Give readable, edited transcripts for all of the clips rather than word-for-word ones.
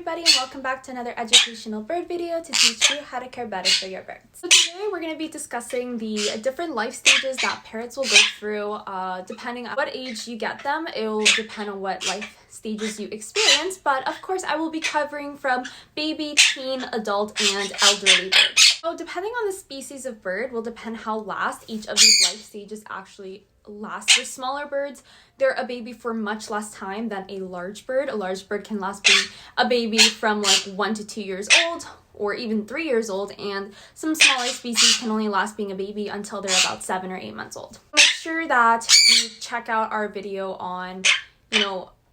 everybody, and welcome back to another educational bird video to teach you how to care better for your birds. So today we're going to be discussing the different life stages that parrots will go through. Depending on what age you get them, it will depend on what life stages you experience, but of course I will be covering from baby, teen, adult, and elderly birds. So depending on the species of bird will depend how last each of these life stages actually last. For smaller birds, they're a baby for much less time than a large bird. A large bird can last being a baby from like 1 to 2 years old or even 3 years old, and some smaller species can only last being a baby until they're about 7 or 8 months old. Make sure that you check out our video on,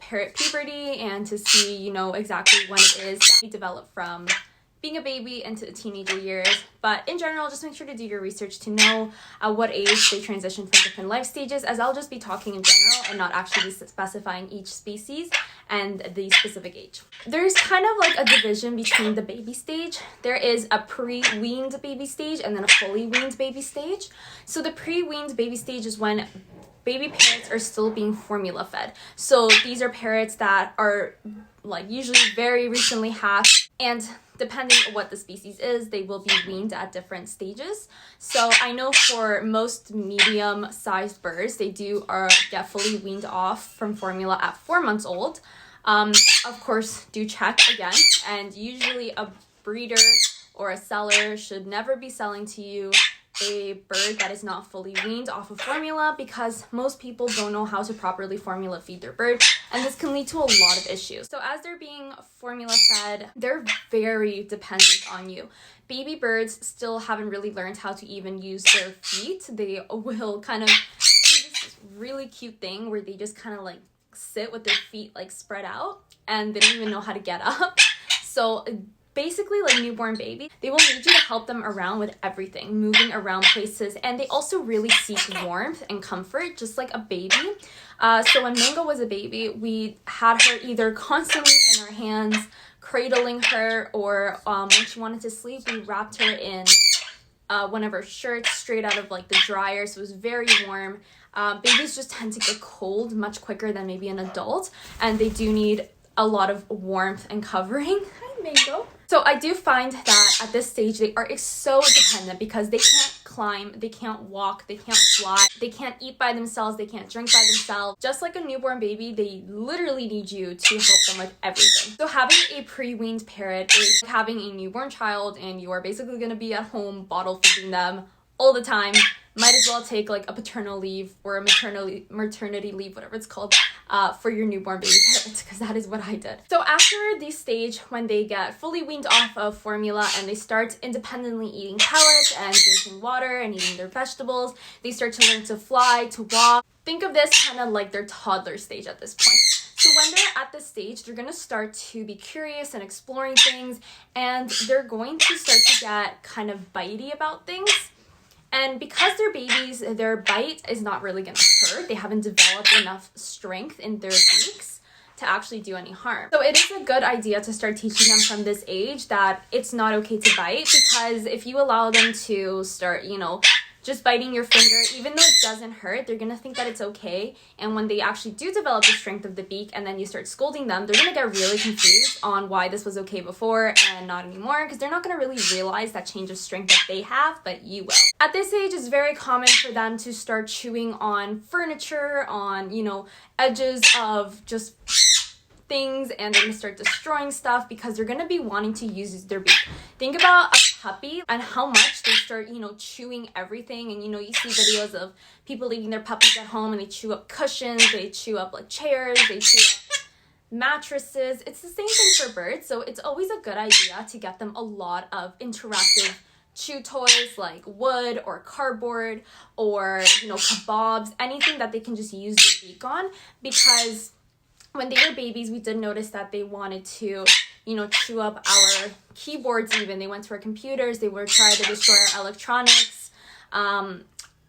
parrot puberty and to see, exactly when it is that we develop from being a baby into the teenager years. But in general, just make sure to do your research to know at what age they transition from different life stages, as I'll just be talking in general and not actually specifying each species and the specific age. There's kind of like a division between the baby stage. There is a pre-weaned baby stage and then a fully weaned baby stage. So the pre-weaned baby stage is when baby parrots are still being formula fed. So these are parrots that are like usually very recently hatched, and depending on what the species is, they will be weaned at different stages. So I know for most medium-sized birds, they get fully weaned off from formula at 4 months old. Of course, do check again, and usually a breeder or a seller should never be selling to you a bird that is not fully weaned off of formula, because most people don't know how to properly formula feed their bird, and this can lead to a lot of issues. So as they're being formula fed, they're very dependent on you. Baby birds still haven't really learned how to even use their feet. They will kind of do this really cute thing where they just kind of like sit with their feet like spread out, and they don't even know how to get up. So basically, like newborn baby, they will need you to help them around with everything, moving around places, and they also really seek warmth and comfort, just like a baby. So when Mango was a baby, we had her either constantly in our hands, cradling her, or when she wanted to sleep, we wrapped her in one of our shirts straight out of like the dryer, so it was very warm. Babies just tend to get cold much quicker than maybe an adult, and they do need a lot of warmth and covering. Hi, Mango. So I do find that at this stage, they are so dependent because they can't climb, they can't walk, they can't fly, they can't eat by themselves, they can't drink by themselves. Just like a newborn baby, they literally need you to help them with everything. So having a pre-weaned parrot is like having a newborn child, and you are basically going to be at home bottle feeding them all the time. Might as well take like a paternal leave or a maternity leave, whatever it's called, for your newborn baby parrots, because that is what I did. So after this stage, when they get fully weaned off of formula and they start independently eating pellets and drinking water and eating their vegetables, they start to learn to fly, to walk. Think of this kind of like their toddler stage at this point. So when they're at this stage, they're going to start to be curious and exploring things, and they're going to start to get kind of bitey about things. And because they're babies, their bite is not really going to hurt. They haven't developed enough strength in their beaks to actually do any harm. So it is a good idea to start teaching them from this age that it's not okay to bite, because if you allow them to start, just biting your finger, even though it doesn't hurt, they're going to think that it's okay. And when they actually do develop the strength of the beak and then you start scolding them, they're going to get really confused on why this was okay before and not anymore, because they're not going to really realize that change of strength that they have, but you will. At this age, it's very common for them to start chewing on furniture, on, edges of just things, and they're going to start destroying stuff because they're going to be wanting to use their beak. Think about a puppy and how much they start, chewing everything. And, you see videos of people leaving their puppies at home and they chew up cushions, they chew up like chairs, they chew up mattresses. It's the same thing for birds. So it's always a good idea to get them a lot of interactive chew toys like wood or cardboard or, kebabs, anything that they can just use their beak on, because when they were babies, we did notice that they wanted to, chew up our keyboards even. They went to our computers. They were trying to destroy our electronics.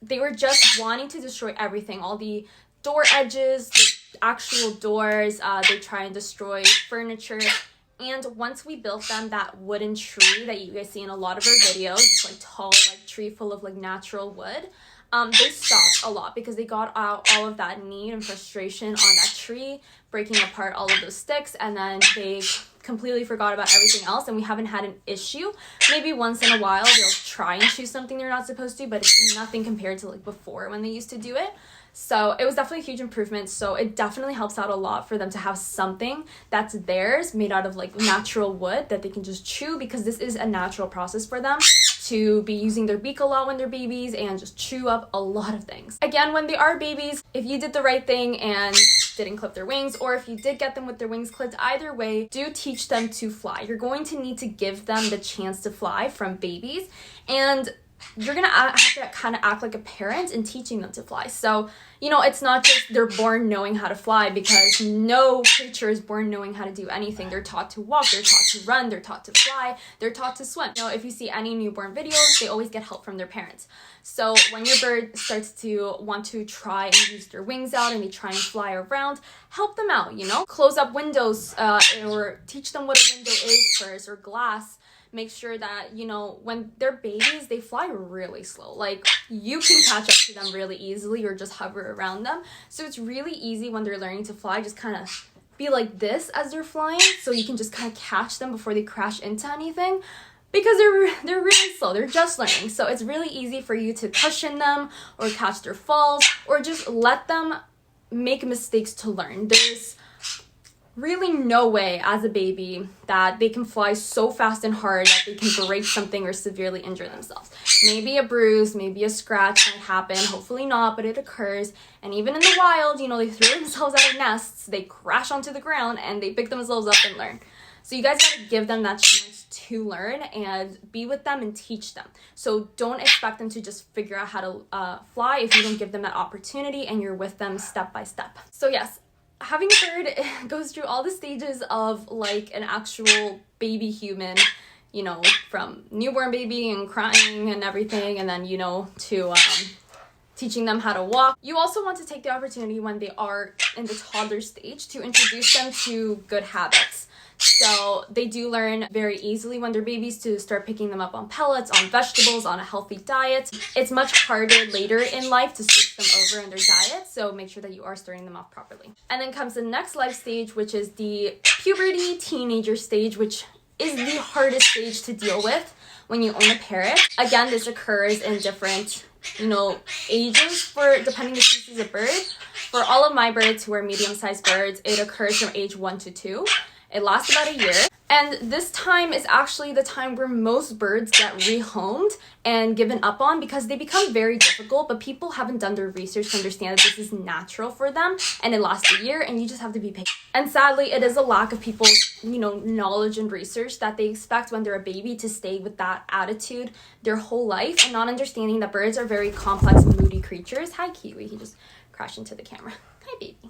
They were just wanting to destroy everything, all the door edges, the actual doors. They try and destroy furniture. And once we built them that wooden tree that you guys see in a lot of our videos, this like tall like tree full of like natural wood, they stopped a lot because they got out all of that need and frustration on that tree, breaking apart all of those sticks, and then they completely forgot about everything else and we haven't had an issue. Maybe once in a while they'll try and choose something they're not supposed to, but it's nothing compared to like before when they used to do it. So it was definitely a huge improvement. So it definitely helps out a lot for them to have something that's theirs, made out of like natural wood that they can just chew, because this is a natural process for them to be using their beak a lot when they're babies and just chew up a lot of things. Again, when they are babies, if you did the right thing and didn't clip their wings, or if you did get them with their wings clipped, either way, do teach them to fly. You're going to need to give them the chance to fly from babies, and you're gonna have to kind of act like a parent in teaching them to fly. So, you know, it's not just they're born knowing how to fly, because no creature is born knowing how to do anything. They're taught to walk, they're taught to run, they're taught to fly, they're taught to swim. You know, if you see any newborn videos, they always get help from their parents. So when your bird starts to want to try and use their wings out and they try and fly around, help them out, you know? Close up windows, or teach them what a window is first, or glass. Make sure that, you know, when they're babies, they fly really slow. Like, you can catch up to them really easily or just hover around them. So it's really easy when they're learning to fly, just kind of be like this as they're flying, so you can just kind of catch them before they crash into anything, because they're really slow. They're just learning. So it's really easy for you to cushion them or catch their falls, or just let them make mistakes to learn. There's really no way as a baby that they can fly so fast and hard that they can break something or severely injure themselves. Maybe a bruise, maybe a scratch might happen, hopefully not, but it occurs. And even in the wild, you know, they throw themselves out of nests, they crash onto the ground, and they pick themselves up and learn. So you guys gotta give them that chance to learn and be with them and teach them. So don't expect them to just figure out how to fly if you don't give them that opportunity and you're with them step by step. So yes, having a bird goes through all the stages of like an actual baby human, you know, from newborn baby and crying and everything, and then, you know, to teaching them how to walk. You also want to take the opportunity when they are in the toddler stage to introduce them to good habits. So they do learn very easily when they're babies to start picking them up on pellets, on vegetables, on a healthy diet. It's much harder later in life to switch them over in their diet, so make sure that you are starting them off properly. And then comes the next life stage, which is the puberty teenager stage, which is the hardest stage to deal with when you own a parrot. Again, this occurs in different, you know, ages for depending the species of bird. For all of my birds who are medium-sized birds, it occurs from age 1 to 2. It lasts about a year, and this time is actually the time where most birds get rehomed and given up on, because they become very difficult, but people haven't done their research to understand that this is natural for them, and it lasts a year, and you just have to be patient. And sadly, it is a lack of people's, you know, knowledge and research that they expect when they're a baby to stay with that attitude their whole life, and not understanding that birds are very complex and moody creatures. Hi, Kiwi. He just crashed into the camera. Hi, baby.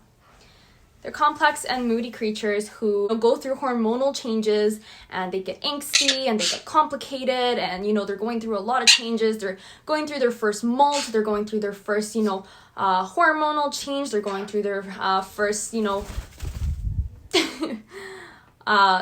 They're complex and moody creatures who go through hormonal changes, and they get angsty and they get complicated, and, you know, they're going through a lot of changes. They're going through their first molt, they're going through their first, you know, hormonal change, they're going through their first, you know,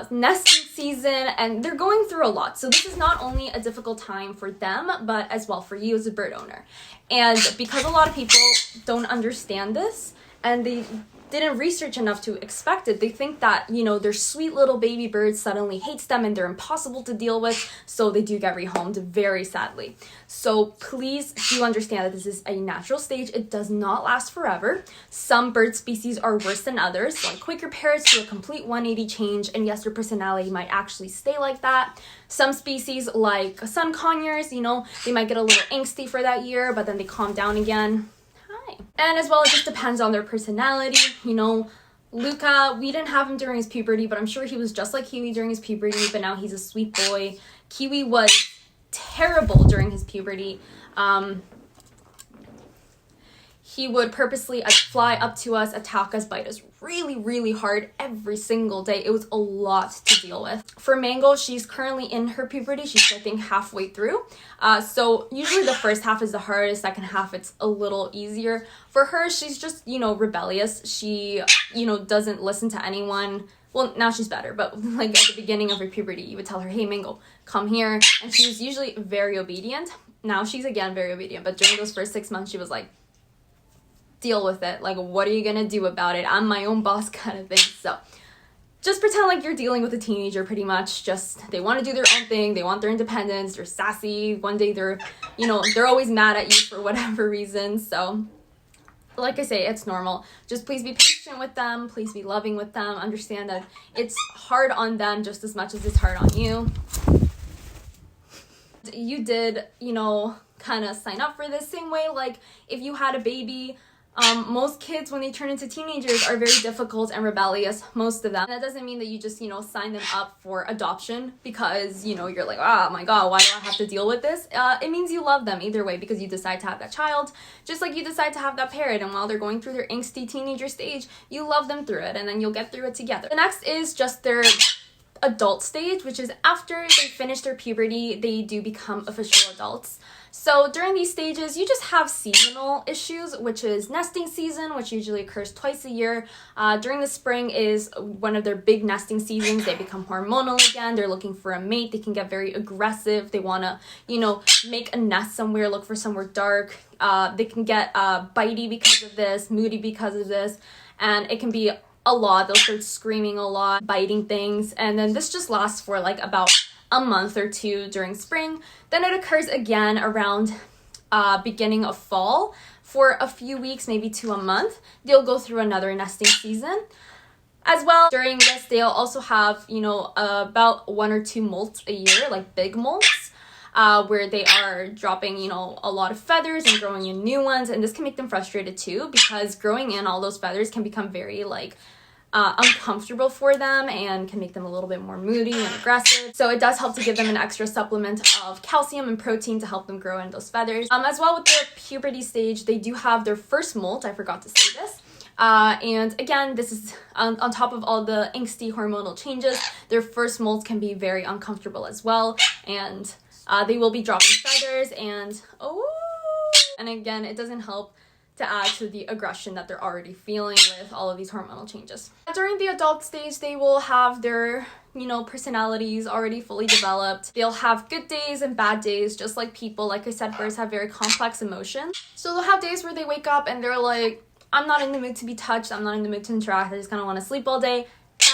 nesting season, and they're going through a lot. So this is not only a difficult time for them, but as well for you as a bird owner. And because a lot of people don't understand this, and they didn't research enough to expect it, they think that, you know, their sweet little baby bird suddenly hates them and they're impossible to deal with, so they do get rehomed, very sadly. So please do understand that this is a natural stage. It does not last forever. Some bird species are worse than others, like Quaker parrots do a complete 180 change, and yes, their personality might actually stay like that. Some species, like sun conures, you know, they might get a little angsty for that year, but then they calm down again. And as well, it just depends on their personality. You know, Luca, we didn't have him during his puberty, but I'm sure he was just like Kiwi during his puberty, but now he's a sweet boy. Kiwi was terrible during his puberty. He would purposely fly up to us, attack us, bite us really, really hard every single day. It was a lot to deal with. For Mango, she's currently in her puberty. She's, I think, halfway through. So usually the first half is the hardest, second half it's a little easier. For her, she's just, you know, rebellious. She, you know, doesn't listen to anyone. Well, now she's better, but like at the beginning of her puberty, you would tell her, hey, Mango, come here. And she was usually very obedient. Now she's again very obedient, but during those first 6 months, she was like, deal with it. Like, what are you gonna do about it? I'm my own boss kind of thing. So just pretend like you're dealing with a teenager pretty much. Just, they want to do their own thing. They want their independence. They're sassy. One day they're, you know, they're always mad at you for whatever reason. So like I say, it's normal. Just please be patient with them. Please be loving with them. Understand that it's hard on them just as much as it's hard on you. You did, you know, kind of sign up for this same way. Like if you had a baby, most kids when they turn into teenagers are very difficult and rebellious, most of them. And that doesn't mean that you just, you know, sign them up for adoption because, you know, you're like, oh my god, why do I have to deal with this? It means you love them either way because you decide to have that child, just like you decide to have that parrot, and while they're going through their angsty teenager stage, you love them through it, and then you'll get through it together. The next is just their adult stage, which is after they finish their puberty, they do become official adults. So during these stages, you just have seasonal issues, which is nesting season, which usually occurs twice a year. During the spring is one of their big nesting seasons. They become hormonal again. They're looking for a mate. They can get very aggressive. They want to, you know, make a nest somewhere, look for somewhere dark. They can get bitey because of this, moody because of this, and it can be a lot. They'll start screaming a lot, biting things, and then this just lasts for like about a month or two during spring. Then it occurs again around beginning of fall for a few weeks, maybe to a month. They'll go through another nesting season. As well, during this, they'll also have, you know, about 1 or 2 molts a year, like big molts, where they are dropping, you know, a lot of feathers and growing in new ones. And this can make them frustrated too, because growing in all those feathers can become very like uncomfortable for them and can make them a little bit more moody and aggressive. So it does help to give them an extra supplement of calcium and protein to help them grow in those feathers. As well, with their puberty stage, they do have their first molt. I forgot to say this. And again, this is on top of all the angsty hormonal changes. Their first molts can be very uncomfortable as well, and they will be dropping feathers, and again, it doesn't help to add to the aggression that they're already feeling with all of these hormonal changes. During the adult stage, they will have their, you know, personalities already fully developed. They'll have good days and bad days, just like people. Like I said, birds have very complex emotions. So they'll have days where they wake up and they're like, I'm not in the mood to be touched, I'm not in the mood to interact, I just kind of want to sleep all day.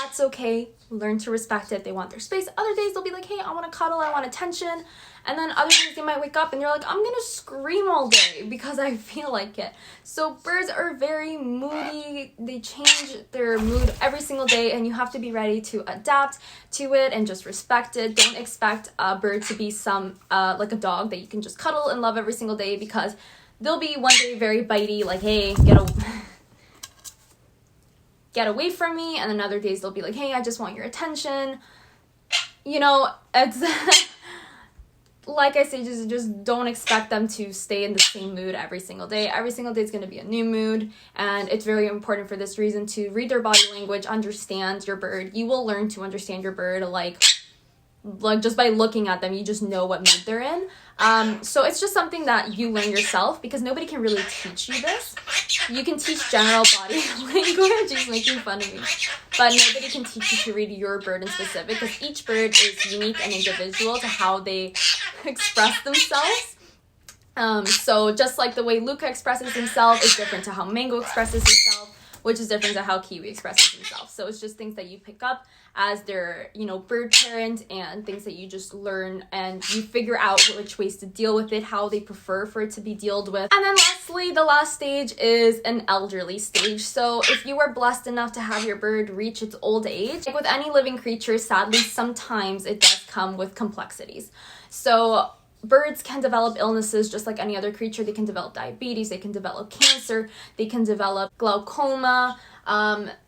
That's okay. Learn to respect it. They want their space. Other days they'll be like, hey, I want to cuddle, I want attention. And then other days they might wake up and they're like, I'm gonna scream all day because I feel like it. So birds are very moody. They change their mood every single day, and you have to be ready to adapt to it and just respect it. Don't expect a bird to be some like a dog that you can just cuddle and love every single day, because they'll be one day very bitey, like, hey, get away from me, and then other days they'll be like, hey, I just want your attention. You know, it's like I say, just don't expect them to stay in the same mood every single day. Every single day is going to be a new mood, and it's very important for this reason to read their body language, understand your bird. You will learn to understand your bird like just by looking at them. You just know what mood they're in. So it's just something that you learn yourself, because nobody can really teach you this. You can teach general body language. He's making fun of me. But nobody can teach you to read your bird in specific, because each bird is unique and individual to how they express themselves. So just like the way Luca expresses himself is different to how Mango expresses himself, which is different to how Kiwi expresses himself. So it's just things that you pick up as their, you know, bird parent, and things that you just learn and you figure out which ways to deal with it, how they prefer for it to be dealt with. And then lastly, the last stage is an elderly stage. So if you are blessed enough to have your bird reach its old age, like with any living creature, sadly, sometimes it does come with complexities. So birds can develop illnesses just like any other creature. They can develop diabetes, they can develop cancer, they can develop glaucoma,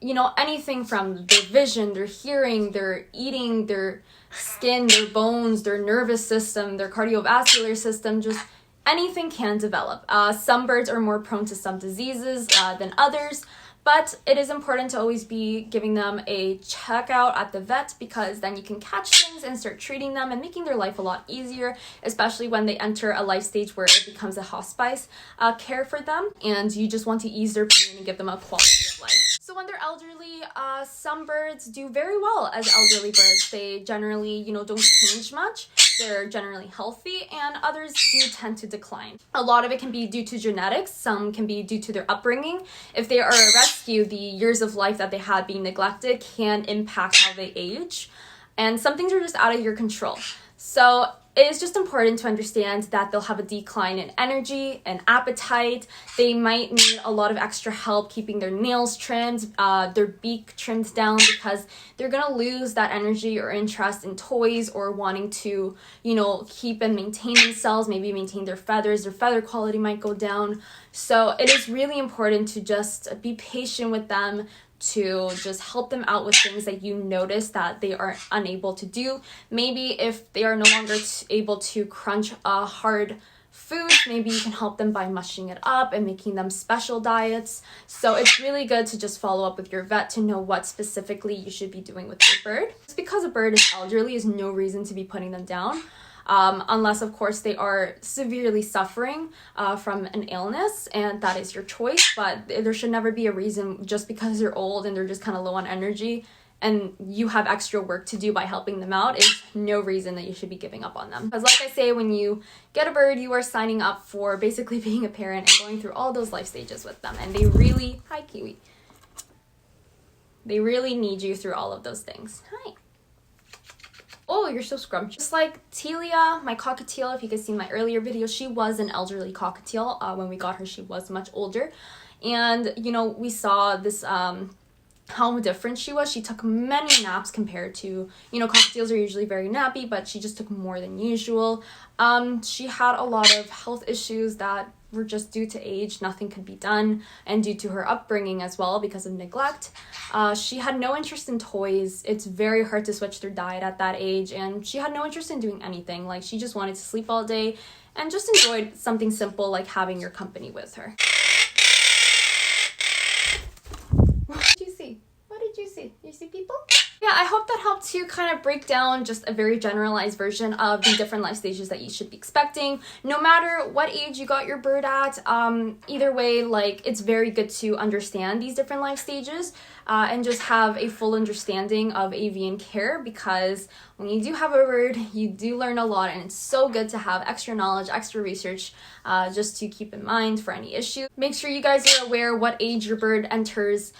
you know, anything from their vision, their hearing, their eating, their skin, their bones, their nervous system, their cardiovascular system, just anything can develop. Some birds are more prone to some diseases than others. But it is important to always be giving them a checkout at the vet, because then you can catch things and start treating them and making their life a lot easier, especially when they enter a life stage where it becomes a hospice care for them, and you just want to ease their pain and give them a quality of life. So when they're elderly, some birds do very well as elderly birds. They generally, you know, don't change much. they're generally healthy, and others do tend to decline. A lot of it can be due to genetics, some can be due to their upbringing. If they are a rescue, the years of life that they had being neglected can impact how they age, and some things are just out of your control. So it is just important to understand that they'll have a decline in energy and appetite. They might need a lot of extra help keeping their nails trimmed, their beak trimmed down, because they're gonna lose that energy or interest in toys or wanting to, keep and maintain themselves, maybe maintain their feathers. Their feather quality might go down. So it is really important to just be patient with them, to just help them out with things that you notice that they are unable to do. Maybe if they are no longer able to crunch hard food, maybe you can help them by mushing it up and making them special diets. So it's really good to just follow up with your vet to know what specifically you should be doing with your bird. Just because a bird is elderly is no reason to be putting them down. Unless, of course, they are severely suffering from an illness, and that is your choice. But there should never be a reason just because they're old and they're just kind of low on energy and you have extra work to do by helping them out is no reason that you should be giving up on them. Because like I say, when you get a bird, you are signing up for basically being a parent and going through all those life stages with them. And they really, hi Kiwi, they really need you through all of those things. Hi. Oh, you're so scrumptious. Just like Telia, my cockatiel, if you could see my earlier video, she was an elderly cockatiel. When we got her, she was much older. And, we saw this, how different she was. She took many naps compared to, cockatiels are usually very nappy, but she just took more than usual. She had a lot of health issues that were just due to age. Nothing could be done, and due to her upbringing as well because of neglect. She had no interest in toys. It's very hard to switch their diet at that age, and she had no interest in doing anything. Like, she just wanted to sleep all day and just enjoyed something simple like having your company with her. What did you see? What did you see? You see people? Yeah, I hope that helped to kind of break down just a very generalized version of the different life stages that you should be expecting. No matter what age you got your bird at, either way, it's very good to understand these different life stages and just have a full understanding of avian care, because when you do have a bird, you do learn a lot, and it's so good to have extra knowledge, extra research, just to keep in mind for any issue. Make sure you guys are aware what age your bird enters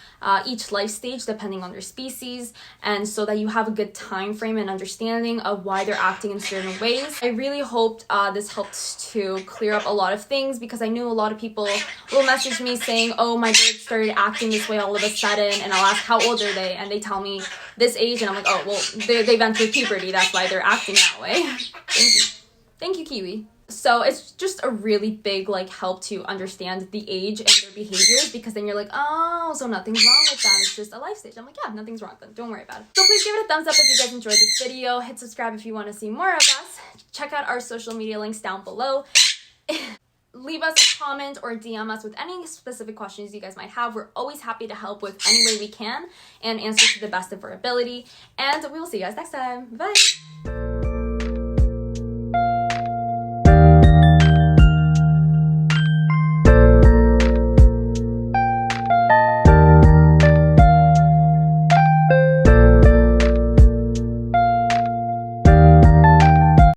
each life stage depending on their species, and so that you have a good time frame and understanding of why they're acting in certain ways. I really hoped this helped to clear up a lot of things, because I knew a lot of people will message me saying, oh, my bird started acting this way all of a sudden, and I'll ask how old are they, and they tell me this age, and I'm like, oh, well, they've entered puberty, that's why they're acting that way. Thank you, Kiwi. So it's just a really big help to understand the age and their behaviors, because then you're like, oh, so nothing's wrong with them, it's just a life stage. I'm like, yeah, nothing's wrong with them, don't worry about it. So please give it a thumbs up if you guys enjoyed this video. Hit subscribe if you want to see more of us. Check out our social media links down below. Leave us a comment or DM us with any specific questions you guys might have. We're always happy to help with any way we can and answer to the best of our ability. And we will see you guys next time. Bye!